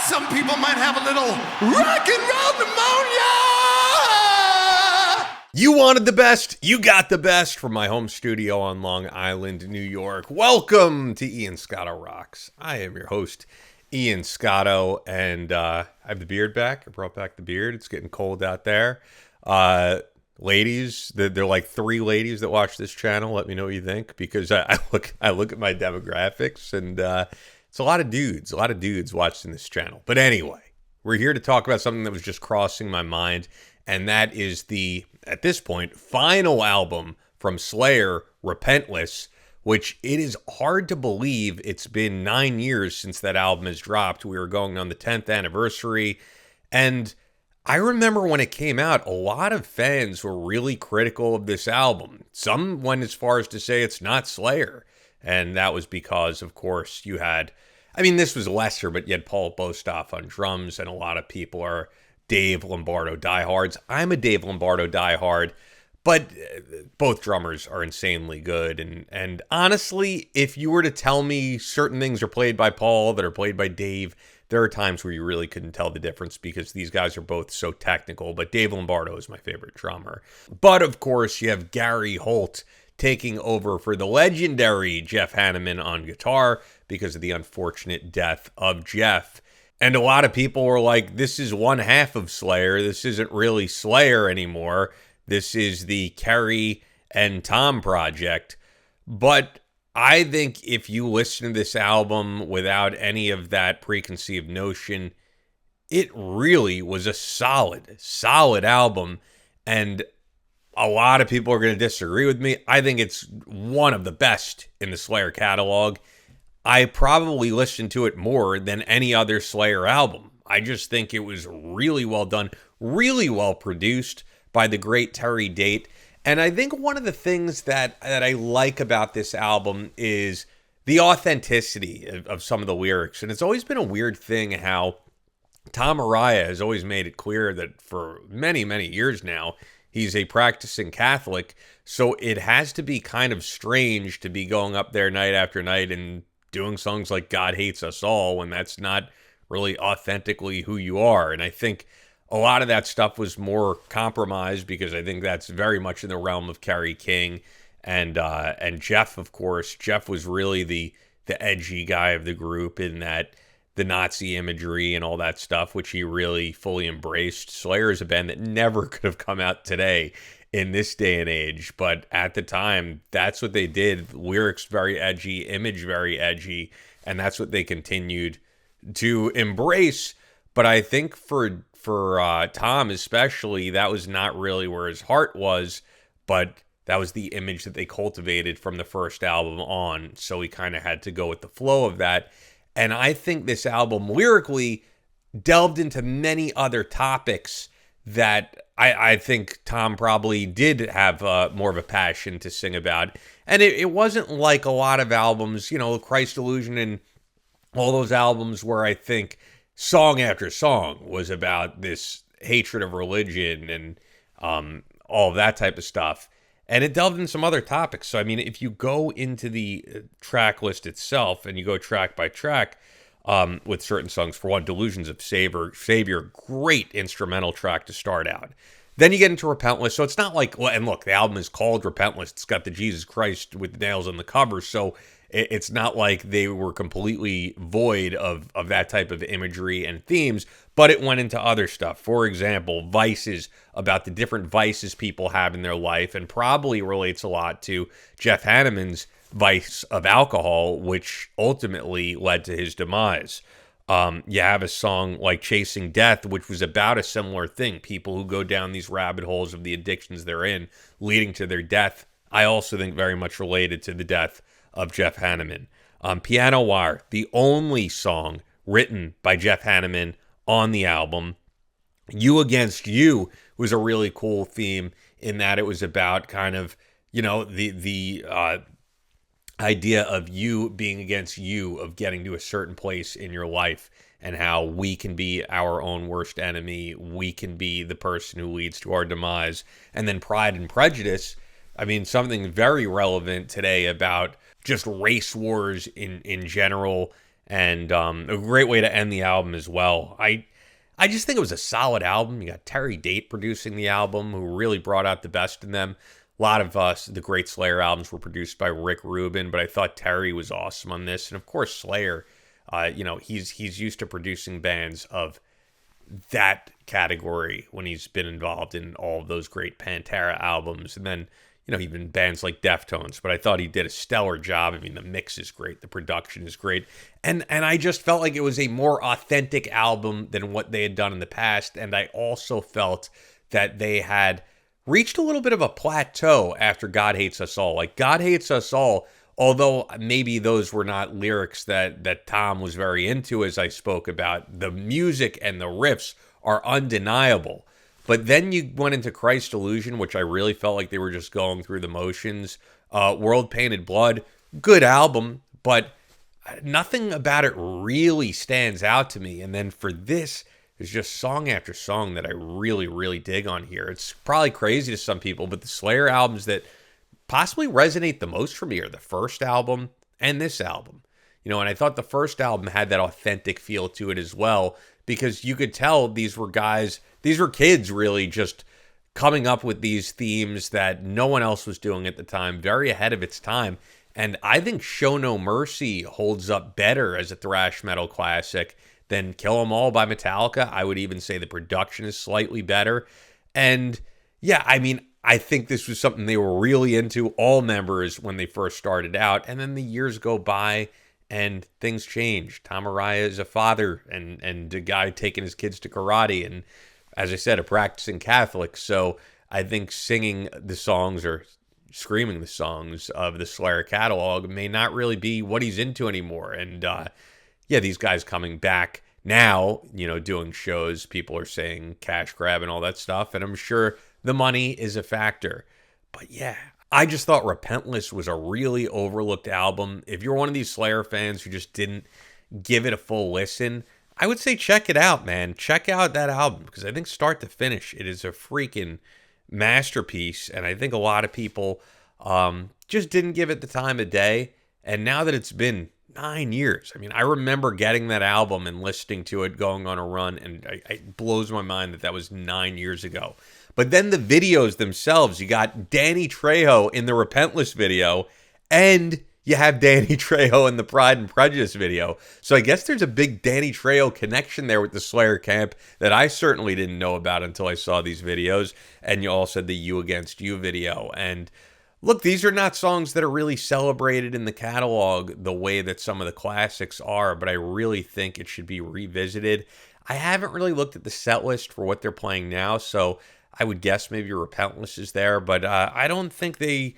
Some people might have a little rock and roll pneumonia. You wanted the best, you got the best from my home studio on Long Island, New York. Welcome to Ian Scotto Rocks. I am your host, Ian Scotto, and I have the beard back. I brought back the beard. It's getting cold out there. Ladies, there are like 3 ladies that watch this channel. Let me know what you think, because I look at my demographics, and it's a lot of dudes watching this channel. But anyway, we're here to talk about something that was just crossing my mind, and that is the, at this point, final album from Slayer, Repentless, which it is hard to believe it's been 9 years since that album has dropped. We were going on the 10th anniversary, and I remember when it came out, a lot of fans were really critical of this album. Some went as far as to say it's not Slayer, and that was because, of course, you had, I mean, this was lesser, but you had Paul Bostoff on drums, and a lot of people are Dave Lombardo diehards. I'm a Dave Lombardo diehard, but both drummers are insanely good. And honestly, if you were to tell me certain things are played by Paul that are played by Dave, there are times where you really couldn't tell the difference because these guys are both so technical. But Dave Lombardo is my favorite drummer. But of course, you have Gary Holt taking over for the legendary Jeff Hanneman on guitar because of the unfortunate death of Jeff. And a lot of people were like, this is one half of Slayer. This isn't really Slayer anymore. This is the Kerry and Tom project. But I think if you listen to this album without any of that preconceived notion, it really was a solid album. And a lot of people are going to disagree with me. I think it's one of the best in the Slayer catalog. I probably listened to it more than any other Slayer album. I just think it was really well done, really well produced by the great Terry Date. And I think one of the things that I like about this album is the authenticity of some of the lyrics. And it's always been a weird thing how Tom Araya has always made it clear that for many, many years now, he's a practicing Catholic. So it has to be kind of strange to be going up there night after night and doing songs like God Hates Us All when that's not really authentically who you are. And I think a lot of that stuff was more compromised because I think that's very much in the realm of Kerry King and Jeff, of course. Jeff was really the edgy guy of the group in that the Nazi imagery and all that stuff, which he really fully embraced. Slayer is a band that never could have come out today in this day and age, but at the time, that's what they did. Lyrics very edgy, image very edgy, and that's what they continued to embrace. But I think for Tom especially, that was not really where his heart was, but that was the image that they cultivated from the first album on, so he kind of had to go with the flow of that. And I think this album lyrically delved into many other topics that I think Tom probably did have more of a passion to sing about. And it wasn't like a lot of albums, you know, Christ Illusion and all those albums where I think song after song was about this hatred of religion and all of that type of stuff. And it delved in some other topics. So, I mean, if you go into the track list itself and you go track by track, with certain songs, for one, Delusions of Savior, great instrumental track to start out. Then you get into Repentless, so it's not like, well, and look, the album is called Repentless. It's got the Jesus Christ with the nails on the cover, so it's not like they were completely void of that type of imagery and themes, but it went into other stuff. For example, vices, about the different vices people have in their life, and probably relates a lot to Jeff Hanneman's vice of alcohol, which ultimately led to his demise. You have a song like Chasing Death, which was about a similar thing. People who go down these rabbit holes of the addictions they're in, leading to their death. I also think very much related to the death of Jeff Hanneman. Piano Wire, the only song written by Jeff Hanneman on the album. You Against You was a really cool theme in that it was about kind of, you know, the idea of you being against you, of getting to a certain place in your life, and how we can be our own worst enemy. We can be the person who leads to our demise. And then Pride and Prejudice, I mean, something very relevant today about just race wars in general, and a great way to end the album as well. I just think it was a solid album. You got Terry Date producing the album, who really brought out the best in them. A lot of the great Slayer albums were produced by Rick Rubin, but I thought Terry was awesome on this. And of course, Slayer, he's used to producing bands of that category when he's been involved in all of those great Pantera albums. And then, even bands like Deftones. But I thought he did a stellar job. I mean, the mix is great. The production is great. And I just felt like it was a more authentic album than what they had done in the past. And I also felt that they had reached a little bit of a plateau after God Hates Us All. Like, God Hates Us All, although maybe those were not lyrics that Tom was very into, as I spoke about, the music and the riffs are undeniable. But then you went into Christ Illusion, which I really felt like they were just going through the motions. World Painted Blood, good album, but nothing about it really stands out to me. And then for this, there's just song after song that I really, really dig on here. It's probably crazy to some people, but the Slayer albums that possibly resonate the most for me are the first album and this album. And I thought the first album had that authentic feel to it as well, because you could tell these were kids really just coming up with these themes that no one else was doing at the time, very ahead of its time. And I think Show No Mercy holds up better as a thrash metal classic than Kill 'Em All by Metallica. I would even say the production is slightly better. And yeah, I mean, I think this was something they were really into, all members, when they first started out. And then the years go by and things change. Tom Araya is a father and a guy taking his kids to karate. And as I said, a practicing Catholic. So I think singing the songs or screaming the songs of the Slayer catalog may not really be what he's into anymore. And these guys coming back now, doing shows, people are saying cash grab and all that stuff. And I'm sure the money is a factor. But yeah, I just thought Repentless was a really overlooked album. If you're one of these Slayer fans who just didn't give it a full listen, I would say check it out, man. Check out that album, because I think start to finish, it is a freaking masterpiece. And I think a lot of people just didn't give it the time of day. And now that it's been 9 years, I mean, I remember getting that album and listening to it, going on a run, and it blows my mind that was 9 years ago. But then the videos themselves, you got Danny Trejo in the Repentless video, and you have Danny Trejo in the Pride and Prejudice video. So I guess there's a big Danny Trejo connection there with the Slayer camp that I certainly didn't know about until I saw these videos. And you also had the You Against You video. And look, these are not songs that are really celebrated in the catalog the way that some of the classics are, but I really think it should be revisited. I haven't really looked at the set list for what they're playing now, so I would guess maybe Repentless is there, but I don't think the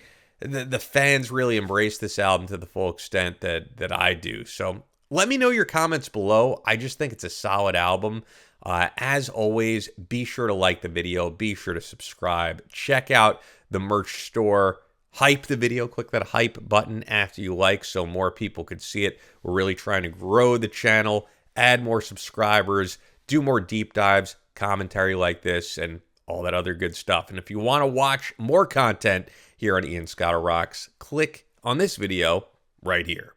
fans really embrace this album to the full extent that I do. So let me know your comments below. I just think it's a solid album. As always, be sure to like the video. Be sure to subscribe. Check out the merch store. Hype the video. Click that hype button after you like so more people could see it. We're really trying to grow the channel, add more subscribers, do more deep dives, commentary like this, and all that other good stuff. And if you want to watch more content here on Ian Scott Rocks, click on this video right here.